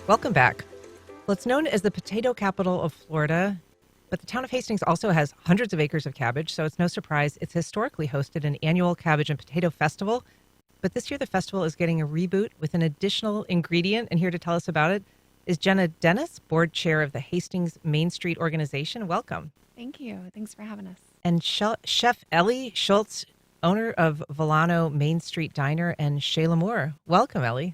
Welcome back. Well, it's known as the potato capital of Florida, but the town of Hastings also has hundreds of acres of cabbage, so it's no surprise it's historically hosted an annual Cabbage and Potato Festival. But this year the festival is getting a reboot with an additional ingredient, and here to tell us about it is Jena Dennis, board chair of the Hastings Main Street organization. Welcome. Thank you. Thanks for having us. And Chef Ellie Schultze, owner of Vilano Main Street Diner and Chez. Welcome, Ellie.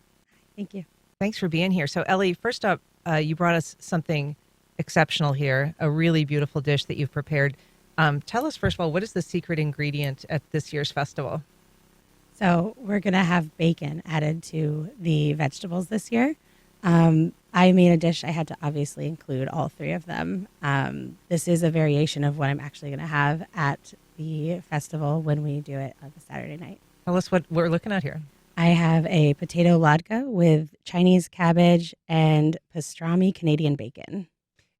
Thank you. Thanks for being here. So, Ellie, first up, you brought us something exceptional here, a really beautiful dish that you've prepared. Tell us, first of all, what is the secret ingredient at this year's festival? So we're going to have bacon added to the vegetables this year. I made a dish. I had to obviously include all three of them. This is a variation of what I'm actually going to have at the festival when we do it on the Saturday night. Tell us what we're looking at here. I have a potato latke with Chinese cabbage and pastrami Canadian bacon.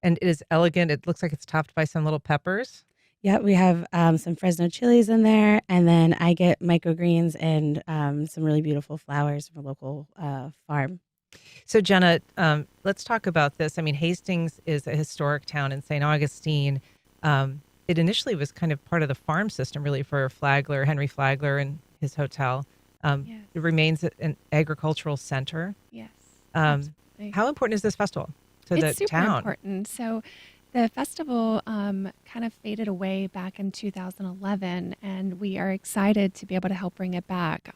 And it is elegant. It looks like it's topped by some little peppers. Yeah, we have some Fresno chilies in there, and then I get microgreens and some really beautiful flowers from a local farm. So, Jena, let's talk about this. I mean, Hastings is a historic town in St. Augustine. It initially was kind of part of the farm system, really, for Henry Flagler and his hotel. Yes. It remains an agricultural center. Yes. How important is this festival to It's the super town? important. So the festival kind of faded away back in 2011, and we are excited to be able to help bring it back.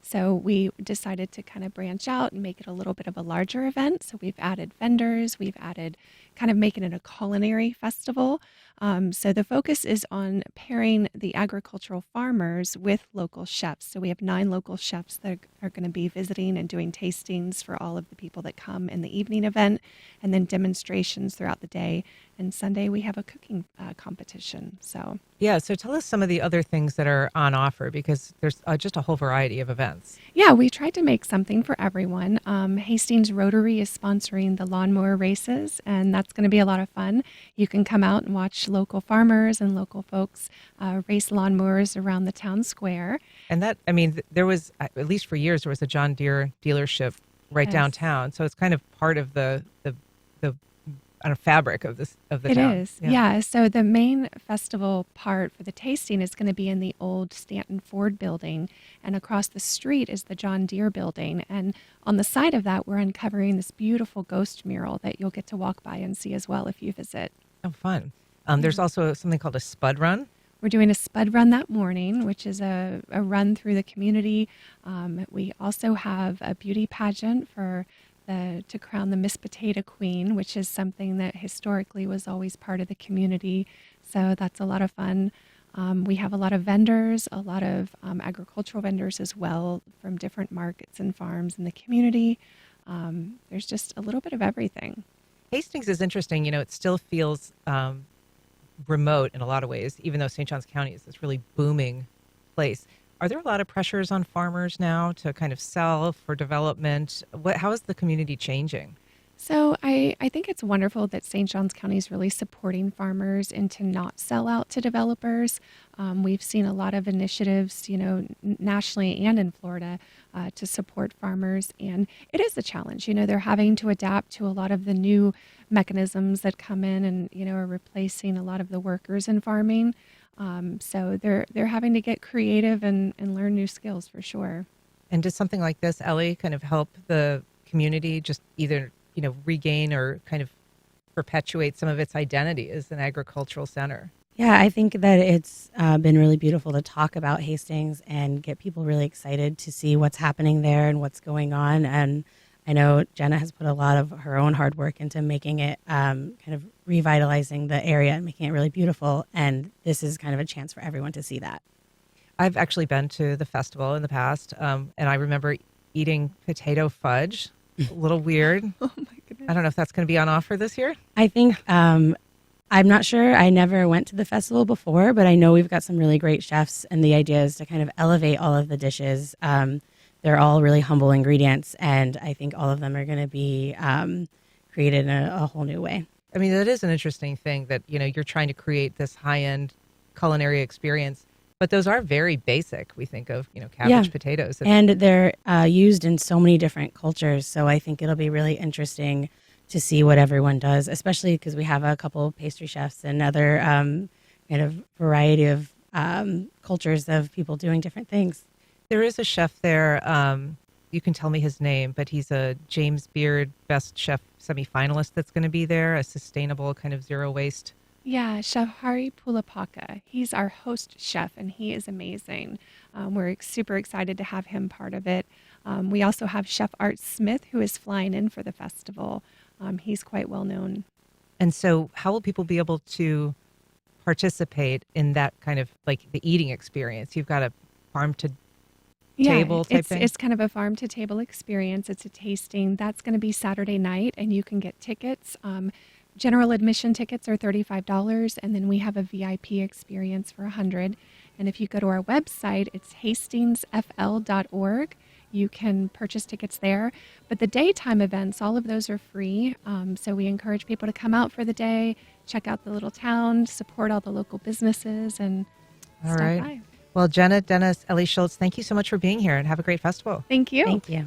So we decided to kind of branch out and make it a little bit of a larger event. So we've added vendors, we've added kind of making it a culinary festival. So the focus is on pairing the agricultural farmers with local chefs. So we have 9 local chefs that are going to be visiting and doing tastings for all of the people that come in the evening event, and then demonstrations throughout the day. And Sunday we have a cooking competition. So tell us some of the other things that are on offer, because there's just a whole variety of events. yeah, we tried to make something for everyone. Hastings Rotary is sponsoring the lawnmower races, and that's going to be a lot of fun. You can come out and watch local farmers and local folks race lawnmowers around the town square. And that, I mean, there was, at least for years, there was a John Deere dealership right Yes. downtown. So it's kind of part of the fabric of the It town. is, yeah. So the main festival part for the tasting is going to be in the old Stanton Ford building, and across the street is the John Deere building. And on the side of that, we're uncovering this beautiful ghost mural that you'll get to walk by and see as well if you visit. Oh, fun. There's also something called a spud run. We're doing a spud run that morning, which is a run through the community. We also have a beauty pageant to crown the Miss Potato Queen, which is something that historically was always part of the community. So that's a lot of fun. We have a lot of vendors, a lot of agricultural vendors as well from different markets and farms in the community. There's just a little bit of everything. Hastings is interesting. You know, it still feels remote in a lot of ways, even though St. Johns County is this really booming place. Are there a lot of pressures on farmers now to kind of sell for development? How is the community changing? So I think it's wonderful that St. Johns County is really supporting farmers and to not sell out to developers. We've seen a lot of initiatives, nationally and in Florida to support farmers. And it is a challenge. They're having to adapt to a lot of the new mechanisms that come in and, are replacing a lot of the workers in farming. So they're having to get creative and learn new skills for sure. And does something like this, Ellie, kind of help the community just either regain or kind of perpetuate some of its identity as an agricultural center? Yeah, I think that it's been really beautiful to talk about Hastings and get people really excited to see what's happening there and what's going on. And I know Jena has put a lot of her own hard work into making it kind of revitalizing the area and making it really beautiful. And this is kind of a chance for everyone to see that. I've actually been to the festival in the past, and I remember eating potato fudge. A little weird. Oh my goodness. I don't know if that's going to be on offer this year. I think, I'm not sure. I never went to the festival before, but I know we've got some really great chefs, and the idea is to kind of elevate all of the dishes. They're all really humble ingredients, and I think all of them are going to be created in a whole new way. I mean, that is an interesting thing that, you're trying to create this high-end culinary experience But those are very basic. We think of, cabbage, potatoes. And they're used in so many different cultures. So I think it'll be really interesting to see what everyone does, especially because we have a couple of pastry chefs and other kind of variety of cultures of people doing different things. There is a chef there. You can tell me his name, but he's a James Beard Best Chef semifinalist that's going to be there, a sustainable kind of zero waste. Yeah, Chef Hari Pulapaka. He's our host chef, and he is amazing. We're super excited to have him part of it. We also have Chef Art Smith, who is flying in for the festival. He's quite well known. And so how will people be able to participate in that kind of like the eating experience? You've got a farm to table type thing? It's kind of a farm to table experience. It's a tasting. That's going to be Saturday night, and you can get tickets. General admission tickets are $35, and then we have a VIP experience for $100. And if you go to our website, it's hastingsfl.org. You can purchase tickets there. But the daytime events, all of those are free. So we encourage people to come out for the day, check out the little town, support all the local businesses, and all stop right. by. Well, Jena, Dennis, Ellie, Schultze, thank you so much for being here, and have a great festival. Thank you. Thank you.